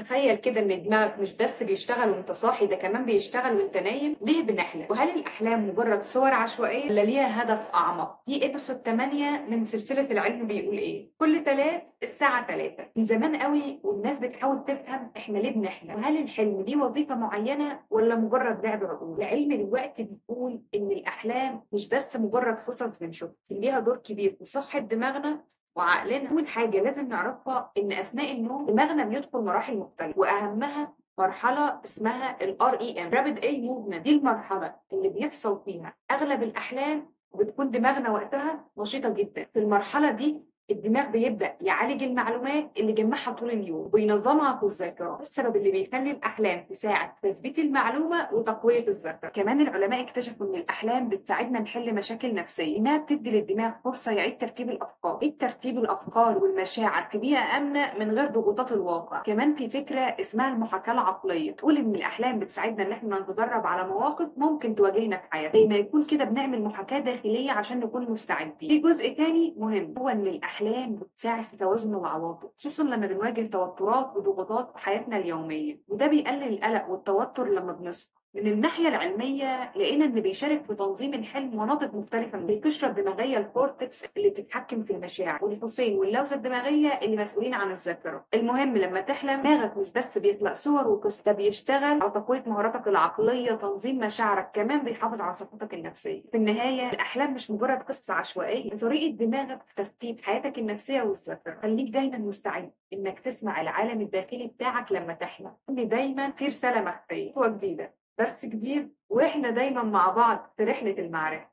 تخيل كده إن دماغك مش بس بيشتغل وأنت صاحي، ده كمان بيشتغل وأنت نايم. ليه بنحلم؟ وهل الأحلام مجرد صور عشوائية ولا ليها هدف أعمق؟ دي إبسود 8 من سلسلة العلم بيقول إيه؟ كل تلات الساعة 3 من زمان قوي، والناس بتحاول تفهم إحنا ليه بنحلم، وهل الحلم ليه وظيفة معينة ولا مجرد لعب عقول؟ العلم دلوقتي بيقول إن الأحلام مش بس مجرد قصص بنشوفها، ليها دور كبير في صحة دماغنا وعقلنا. أول حاجة لازم نعرفها إن أثناء النوم دماغنا بيدخل مراحل مختلفة، وأهمها مرحلة اسمها ال REM Rapid Eye Movement. دي المرحلة اللي بيحصل فيها أغلب الأحلام، وبتكون دماغنا وقتها نشيطة جدا. في المرحلة دي الدماغ بيبدأ يعالج المعلومات اللي جمعها طول اليوم وينظمها في الذاكرة. السبب اللي بيخلي الأحلام تساعد في تثبيت المعلومة وتقوية الذاكرة. كمان العلماء اكتشفوا إن الأحلام بتساعدنا نحل مشاكل نفسية، إنها بتدي للدماغ فرصة يعيد ترتيب الأفكار. إيه ترتيب الأفكار والمشاعر في بيئة آمنة من غير ضغوطات الواقع. كمان في فكرة اسمها المحاكاة العقلية، تقول إن الأحلام بتساعدنا إن إحنا نتدرب على مواقف ممكن تواجهنا في حياتنا، زي ما يكون كده بنعمل محاكاة داخلية عشان نكون مستعدين. في جزء تاني مهم، هو إن الأحلام بتساعد في توازن العواطف، خصوصا لما بنواجه توترات وضغوطات في حياتنا اليومية، وده بيقلل القلق والتوتر لما بنصحى. من الناحية العلمية لقينا إن بيشارك في تنظيم الحلم مناطق مختلفة من القشرة الدماغية الكورتكس اللي بتتحكم في المشاعر، والحسين واللوزة الدماغية اللي مسؤولين عن الذاكرة. المهم لما تحلم دماغك مش بس بيخلق صور وقصص، ده بيشتغل على تقوية مهاراتك العقلية، تنظيم مشاعرك، كمان بيحافظ على صحتك النفسية. في النهاية الأحلام مش مجرد قصص عشوائية، طريقة دماغك في ترتيب حياتك النفسية والذاكرة. خليك دايما مستعد إنك تسمع العالم الداخلي بتاعك لما تحلم، إن دايما في رسالة مخفية وجديدة، درس جديد، واحنا دايما مع بعض في رحلة المعرفة.